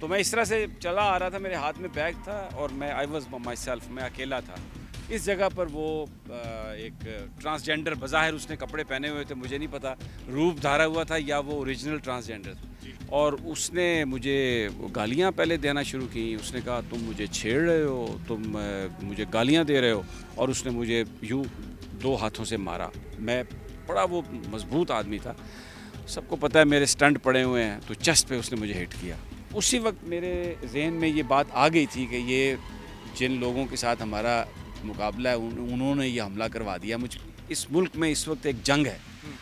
تو میں اس طرح سے چلا آ رہا تھا, میرے ہاتھ میں بیگ تھا اور میں I was by my self, میں اکیلا تھا. اس جگہ پر وہ ایک ٹرانسجینڈر, بظاہر اس نے کپڑے پہنے ہوئے تھے, مجھے نہیں پتا روپ دھارا ہوا تھا یا وہ اوریجنل ٹرانسجینڈر تھا, اور اس نے مجھے گالیاں پہلے دینا شروع کی. اس نے کہا تم مجھے چھیڑ رہے ہو, تم مجھے گالیاں دے رہے ہو, اور اس نے مجھے یوں 2 ہاتھوں سے مارا. میں بڑا وہ مضبوط آدمی تھا, سب کو پتہ ہے میرے سٹنٹ پڑے ہوئے ہیں, تو چیسٹ پہ اس نے مجھے ہٹ کیا. اسی وقت میرے ذہن میں یہ بات آ گئی تھی کہ یہ جن لوگوں کے ساتھ ہمارا مقابلہ ہے انہوں نے یہ حملہ کروا دیا مجھ. اس ملک میں اس وقت ایک جنگ ہے,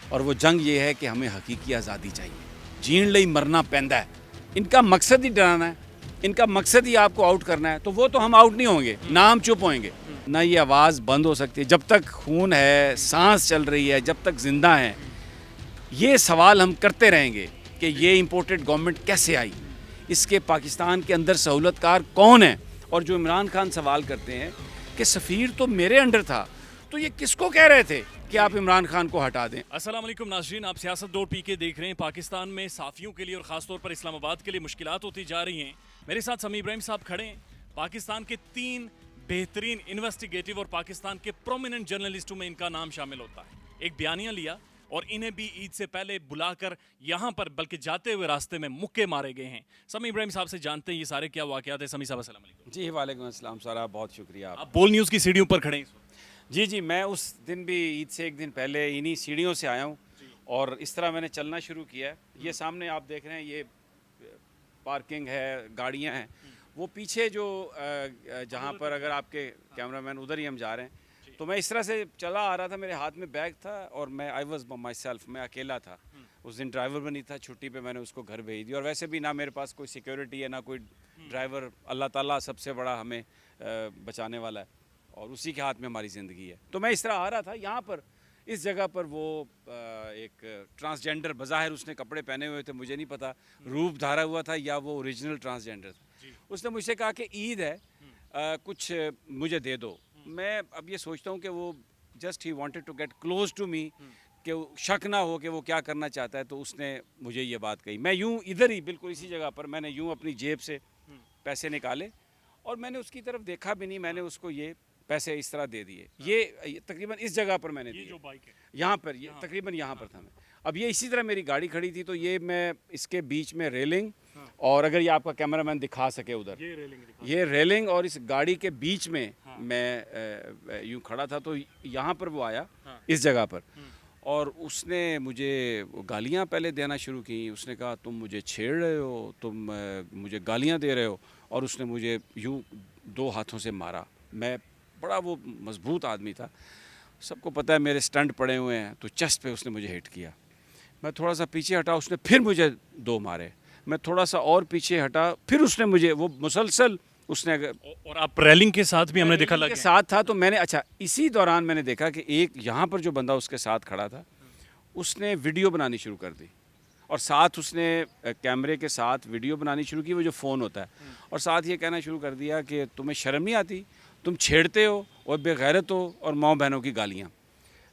اور وہ جنگ یہ ہے کہ ہمیں حقیقی آزادی چاہیے. جین لئی مرنا پیندا ہے. ان کا مقصد ہی ڈرانا ہے, ان کا مقصد ہی آپ کو آؤٹ کرنا ہے, تو وہ تو ہم آؤٹ نہیں ہوں گے, نہ ہم چپ ہوئیں گے, نہ یہ آواز بند ہو سکتی ہے. جب تک خون ہے, سانس چل رہی ہے, جب تک زندہ ہیں, یہ سوال ہم کرتے رہیں گے کہ یہ امپورٹڈ گورنمنٹ کیسے آئی, اس کے پاکستان کے اندر سہولت کار کون ہے. اور جو عمران خان سوال کرتے ہیں کہ سفیر تو میرے انڈر تھا, تو یہ کس کو کہہ رہے تھے کہ آپ عمران خان کو ہٹا دیں. السلام علیکم ناظرین, آپ سیاست دور پی کے دیکھ رہے ہیں. پاکستان میں صحافیوں کے لیے اور خاص طور پر اسلام آباد کے لیے مشکلات ہوتی جا رہی ہیں. میرے ساتھ سمیع ابراہیم صاحب کھڑے ہیں. پاکستان کے 3 بہترین انویسٹیگیٹو اور پاکستان کے پرومیننٹ جرنلسٹوں میں ان کا نام شامل ہوتا ہے. ایک بیانیہ لیا اور انہیں بھی عید سے پہلے بلا کر یہاں پر بلکہ جاتے ہوئے راستے میں مکے مارے گئے ہیں. سمیع ابراہیم صاحب سے جانتے ہیں یہ سارے کیا واقعات ہیں. سمیع صاحب السلام علیکم. جی وعلیکم السلام سر, آپ بہت شکریہ. آپ بول نیوز کی سیڑھیوں پر کھڑے ہیں. جی میں اس دن بھی عید سے ایک دن پہلے انہی سیڑھیوں سے آیا ہوں, اور اس طرح میں نے چلنا شروع کیا ہے. یہ سامنے آپ دیکھ رہے ہیں, یہ پارکنگ ہے, گاڑیاں ہیں. وہ پیچھے جو جہاں پر اگر آپ کے کیمرہ مین, ادھر ہی ہم جا رہے ہیں. تو میں اس طرح سے چلا آ رہا تھا, میرے ہاتھ میں بیگ تھا اور میں I was by my self, میں اکیلا تھا. اس دن ڈرائیور بھی نہیں تھا, چھٹی پہ میں نے اس کو گھر بھیج دی. اور ویسے بھی نہ میرے پاس کوئی سیکیورٹی ہے, نہ کوئی ڈرائیور. اللہ تعالیٰ سب سے بڑا ہمیں بچانے والا ہے, اور اسی کے ہاتھ میں ہماری زندگی ہے. تو میں اس طرح آ رہا تھا, یہاں پر اس جگہ پر وہ ایک ٹرانسجینڈر, بظاہر اس نے کپڑے پہنے ہوئے تھے, مجھے نہیں پتا روپ دھارا ہوا تھا یا وہ اوریجنل ٹرانسجینڈر تھا. اس نے مجھ سے کہا کہ عید ہے, کچھ مجھے دے دو. میں اب یہ سوچتا ہوں کہ وہ جسٹ ہی wanted to get close to me, کہ شک نہ ہو کہ وہ کیا کرنا چاہتا ہے. تو اس نے مجھے یہ بات کہی. میں یوں ادھر ہی بالکل اسی جگہ پر میں نے یوں اپنی جیب سے پیسے نکالے, اور میں نے اس کی طرف دیکھا بھی نہیں, میں نے اس کو یہ پیسے اس طرح دے دیے. یہ تقریباً اس جگہ پر میں نے دیے, یہاں پر, یہ تقریباً یہاں پر تھا. میں اب یہ اسی طرح میری گاڑی کھڑی تھی, تو یہ میں اس کے بیچ میں ریلنگ, اور اگر یہ آپ کا کیمرہ مین دکھا سکے ادھر, یہ ریلنگ اور اس گاڑی کے بیچ میں میں یوں کھڑا تھا. تو یہاں پر وہ آیا اس جگہ پر, اور اس نے مجھے گالیاں پہلے دینا شروع کی. اس نے کہا تم مجھے چھیڑ رہے ہو, تم مجھے گالیاں دے رہے ہو, اور اس نے مجھے یوں 2 ہاتھوں سے مارا. میں بڑا وہ مضبوط آدمی تھا, سب کو پتہ ہے میرے سٹنٹ پڑے ہوئے ہیں, تو چیسٹ پہ اس نے مجھے ہٹ کیا. میں تھوڑا سا پیچھے ہٹا, اس نے پھر مجھے 2 مارے. میں تھوڑا سا اور پیچھے ہٹا, پھر اس نے مجھے وہ مسلسل اس نے, اور آپ ریلنگ کے ساتھ بھی ہم نے دیکھا کے ساتھ تھا. تو میں نے اچھا اسی دوران میں نے دیکھا کہ ایک یہاں پر جو بندہ اس کے ساتھ کھڑا تھا, اس نے ویڈیو بنانی شروع کر دی, اور ساتھ اس نے کیمرے کے ساتھ ویڈیو بنانی شروع کی, وہ جو فون ہوتا ہے, اور ساتھ یہ کہنا شروع کر دیا کہ تمہیں شرم نہیں آتی, تم چھیڑتے ہو اور بے غیرت ہو, اور ماؤں بہنوں کی گالیاں.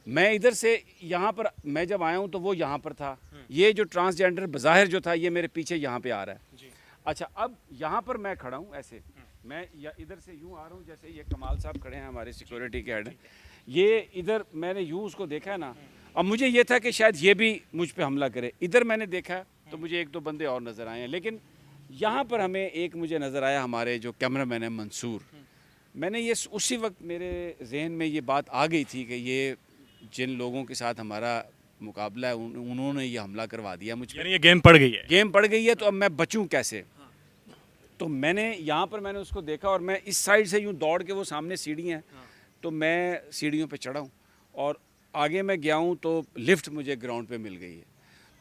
میں ادھر سے یہاں پر, میں جب آیا ہوں تو وہ یہاں پر تھا. یہ جو ٹرانسجینڈر بظاہر جو تھا, یہ میرے پیچھے یہاں پہ آ رہا ہے. اچھا اب یہاں پر میں کھڑا ہوں ایسے, میں ادھر سے یوں آ رہا ہوں, جیسے یہ کمال صاحب کھڑے ہیں ہمارے سیکورٹی کے ہیڈ, یہ ادھر میں نے یوں اس کو دیکھا ہے نا. اب مجھے یہ تھا کہ شاید یہ بھی مجھ پہ حملہ کرے. ادھر میں نے دیکھا تو مجھے 1-2 بندے اور نظر آئے ہیں, لیکن یہاں پر ہمیں ایک مجھے نظر آیا, ہمارے جو کیمرہ مین ہے منصور. میں نے یہ اسی وقت میرے ذہن میں یہ بات آ گئی تھی کہ یہ جن لوگوں کے ساتھ ہمارا مقابلہ ہے انہوں نے یہ حملہ کروا دیا مجھ پہ. یعنی یہ گیم پڑ گئی ہے, گیم پڑ گئی ہے, تو اب میں بچوں کیسے. تو میں نے یہاں پر میں نے اس کو دیکھا, اور میں اس سائڈ سے یوں دوڑ کے, وہ سامنے سیڑھیاں ہیں, تو میں سیڑھیوں پہ چڑھا ہوں, اور آگے میں گیا ہوں تو لفٹ مجھے گراؤنڈ پہ مل گئی ہے.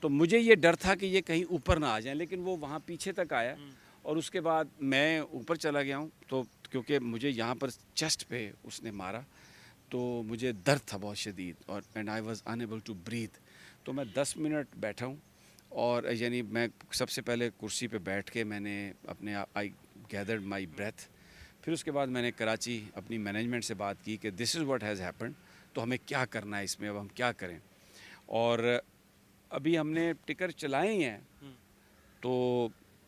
تو مجھے یہ ڈر تھا کہ یہ کہیں اوپر نہ آ جائیں, لیکن وہ وہاں پیچھے تک آیا, اور اس کے بعد میں اوپر چلا گیا ہوں. تو کیونکہ مجھے یہاں پر چیسٹ پہ اس نے مارا, تو مجھے درد تھا بہت شدید, اور and I was unable to breathe. تو میں 10 منٹ بیٹھا ہوں, اور یعنی میں سب سے پہلے کرسی پہ بیٹھ کے میں نے اپنے آئی گیدرڈ مائی بریتھ. پھر اس کے بعد میں نے کراچی اپنی مینجمنٹ سے بات کی کہ دس از واٹ ہیز ہیپنڈ, تو ہمیں کیا کرنا ہے اس میں, اب ہم کیا کریں. اور ابھی ہم نے ٹکر چلائے ہی ہیں, تو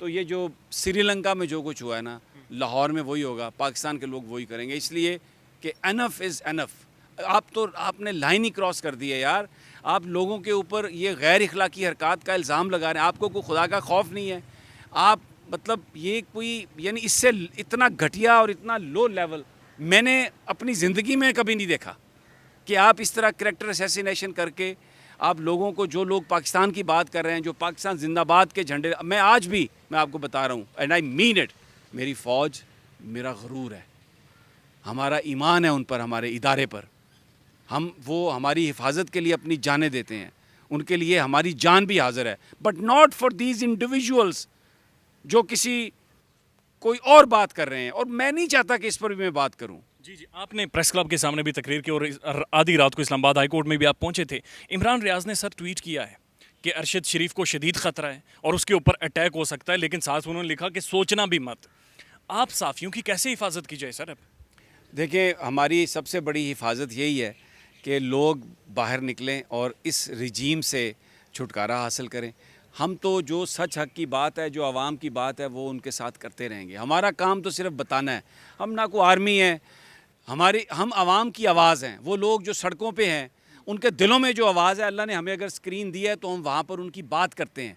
تو یہ جو سری لنکا میں جو کچھ ہوا ہے نا، لاہور میں وہی ہوگا، پاکستان کے لوگ وہی کریں گے، اس لیے کہ انف از انف. آپ نے لائن ہی کراس کر دی ہے یار. آپ لوگوں کے اوپر یہ غیر اخلاقی حرکات کا الزام لگا رہے ہیں. آپ کو کوئی خدا کا خوف نہیں ہے؟ آپ مطلب یہ کوئی یعنی اس سے اتنا گھٹیا اور اتنا لو لیول میں نے اپنی زندگی میں کبھی نہیں دیکھا کہ آپ اس طرح کریکٹر اسیسینیشن کر کے آپ لوگوں کو، جو لوگ پاکستان کی بات کر رہے ہیں، جو پاکستان زندہ باد کے جھنڈے، میں آج بھی میں آپ کو بتا رہا ہوں اینڈ آئی مین اٹ، میری فوج میرا غرور ہے، ہمارا ایمان ہے ان پر، ہمارے ادارے پر. وہ ہماری حفاظت کے لیے اپنی جانیں دیتے ہیں، ان کے لیے ہماری جان بھی حاضر ہے، but not for these individuals جو کوئی اور بات کر رہے ہیں. اور میں نہیں چاہتا کہ اس پر بھی میں بات کروں. جی آپ نے پریس کلب کے سامنے بھی تقریر کی اور آدھی رات کو اسلام آباد ہائی کورٹ میں بھی آپ پہنچے تھے. عمران ریاض نے سر ٹویٹ کیا ہے کہ ارشد شریف کو شدید خطرہ ہے اور اس کے اوپر اٹیک ہو سکتا ہے، لیکن ساتھ انہوں نے لکھا کہ سوچنا بھی مت. آپ صحافیوں کی کیسے حفاظت کی جائے سر؟ اب دیکھیں، ہماری سب سے بڑی حفاظت یہی ہے کہ لوگ باہر نکلیں اور اس رجیم سے چھٹکارا حاصل کریں. ہم تو جو سچ حق کی بات ہے، جو عوام کی بات ہے، وہ ان کے ساتھ کرتے رہیں گے. ہمارا کام تو صرف بتانا ہے. ہم نہ کوئی آرمی ہے، ہم عوام کی آواز ہیں. وہ لوگ جو سڑکوں پہ ہیں، ان کے دلوں میں جو آواز ہے، اللہ نے ہمیں اگر اسکرین دی ہے تو ہم وہاں پر ان کی بات کرتے ہیں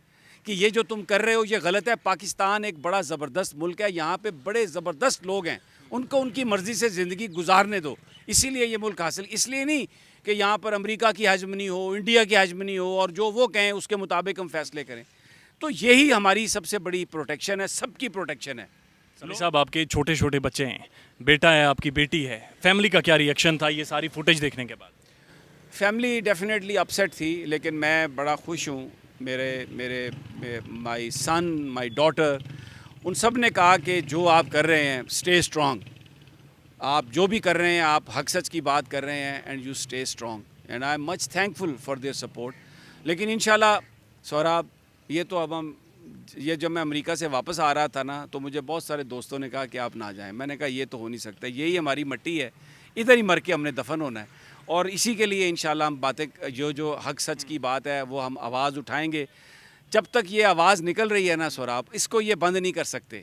کہ یہ جو تم کر رہے ہو یہ غلط ہے. پاکستان ایک بڑا زبردست ملک ہے، یہاں پہ بڑے زبردست لوگ ہیں، ان کو ان کی مرضی سے زندگی گزارنے دو. اسی لیے یہ ملک حاصل، اس لیے نہیں کہ یہاں پر امریکہ کی ہیجمنی ہو، انڈیا کی ہیجمنی ہو اور جو وہ کہیں اس کے مطابق ہم فیصلے کریں. تو یہی ہماری سب سے بڑی پروٹیکشن ہے، سب کی پروٹیکشن ہے. سمی صاحب، آپ کے چھوٹے چھوٹے بچے ہیں، بیٹا ہے، آپ کی بیٹی ہے، فیملی کا کیا ری ایکشن تھا یہ ساری فوٹیج دیکھنے کے بعد؟ فیملی ڈیفینیٹلی اپسیٹ تھی، لیکن میں بڑا خوش ہوں. میرے مائی سن، مائی ڈاٹر، ان سب نے کہا کہ جو آپ کر رہے ہیں اسٹے اسٹرانگ. آپ جو بھی کر رہے ہیں، آپ حق سچ کی بات کر رہے ہیں and you stay strong and I am much thankful for their support. لیکن انشاءاللہ سہراب، یہ تو اب یہ جب میں امریکہ سے واپس آ رہا تھا نا، تو مجھے بہت سارے دوستوں نے کہا کہ آپ نہ جائیں. میں نے کہا یہ تو ہو نہیں سکتا، یہی ہماری مٹی ہے، ادھر ہی مر کے ہم نے دفن ہونا ہے. اور اسی کے لیے انشاءاللہ ہم باتیں، جو حق سچ کی بات ہے وہ ہم آواز اٹھائیں گے. جب تک یہ آواز نکل رہی ہے نا سہراب، اس کو یہ بند نہیں کر سکتے.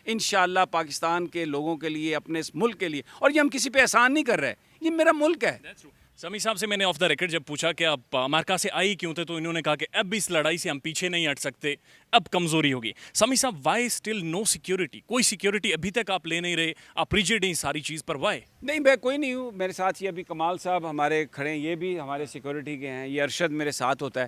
انشاءاللہ پاکستان کے لوگوں کے لیے، اپنے اس ملک کے لیے. اور یہ ہم کسی پہ احسان نہیں کر رہے، یہ میرا ملک ہے. سمی صاحب سے میں نے آف دا ریکارڈ جب پوچھا کہ آپ امریکہ سے آئی کیوں تھے، تو انہوں نے کہا کہ اب بھی اس لڑائی سے ہم پیچھے نہیں ہٹ سکتے، اب کمزوری ہوگی. سمی صاحب، وائی اسٹل نو سیکیورٹی؟ کوئی سیکیورٹی ابھی تک آپ لے نہیں رہے، آپ ریجڈ ہیں ساری چیز پر، وائی؟ نہیں، میں کوئی نہیں ہوں. میرے ساتھ یہ ابھی کمال صاحب ہمارے کھڑے ہیں، یہ بھی ہمارے سیکیورٹی کے ہیں. یہ ارشد میرے ساتھ ہوتا ہے،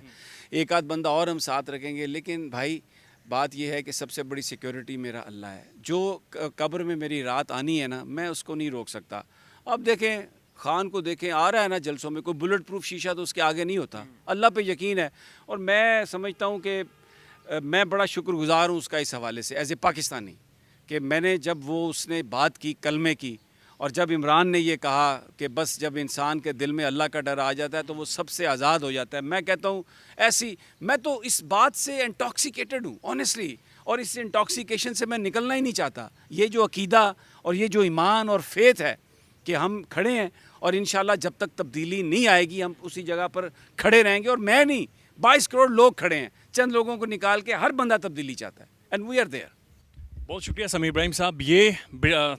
ایک آدھ بندہ اور ہم ساتھ رکھیں گے. لیکن بھائی بات یہ ہے کہ سب سے بڑی سیکیورٹی میرا اللہ ہے. جو قبر میں میری رات آنی ہے نا، میں اس کو نہیں روک سکتا. اب دیکھیں خان کو، دیکھیں آ رہا ہے نا جلسوں میں، کوئی بلٹ پروف شیشہ تو اس کے آگے نہیں ہوتا. اللہ پہ یقین ہے. اور میں سمجھتا ہوں کہ میں بڑا شکر گزار ہوں اس کا، اس حوالے سے ایز اے پاکستانی، کہ میں نے جب اس نے بات کی کلمے کی، اور جب عمران نے یہ کہا کہ بس جب انسان کے دل میں اللہ کا ڈر آ جاتا ہے تو وہ سب سے آزاد ہو جاتا ہے. میں کہتا ہوں میں تو اس بات سے انٹاکسیکیٹڈ ہوں آنیسٹلی، اور اس انٹاکسیکیشن سے میں نکلنا ہی نہیں چاہتا. یہ جو عقیدہ اور یہ جو ایمان اور فیتھ ہے کہ ہم کھڑے ہیں، اور انشاءاللہ جب تک تبدیلی نہیں آئے گی ہم اسی جگہ پر کھڑے رہیں گے. اور میں نہیں، 22 کروڑ لوگ کھڑے ہیں، چند لوگوں کو نکال کے ہر بندہ تبدیلی چاہتا ہے. And we are there. بہت شکریہ سمیع ابراہیم صاحب. یہ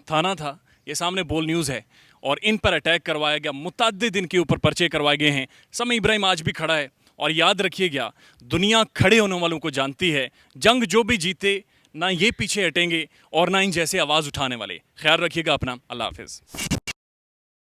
تھانہ تھا، یہ سامنے بول نیوز ہے، اور ان پر اٹیک کروایا گیا، متعدد ان کے اوپر پرچے کروائے گئے ہیں. سمیع ابراہیم آج بھی کھڑا ہے، اور یاد رکھیے گا، دنیا کھڑے ہونے والوں کو جانتی ہے. جنگ جو بھی جیتے، نہ یہ پیچھے ہٹیں گے اور نہ ان جیسے آواز اٹھانے والے. خیال رکھیے گا اپنا. اللہ حافظ.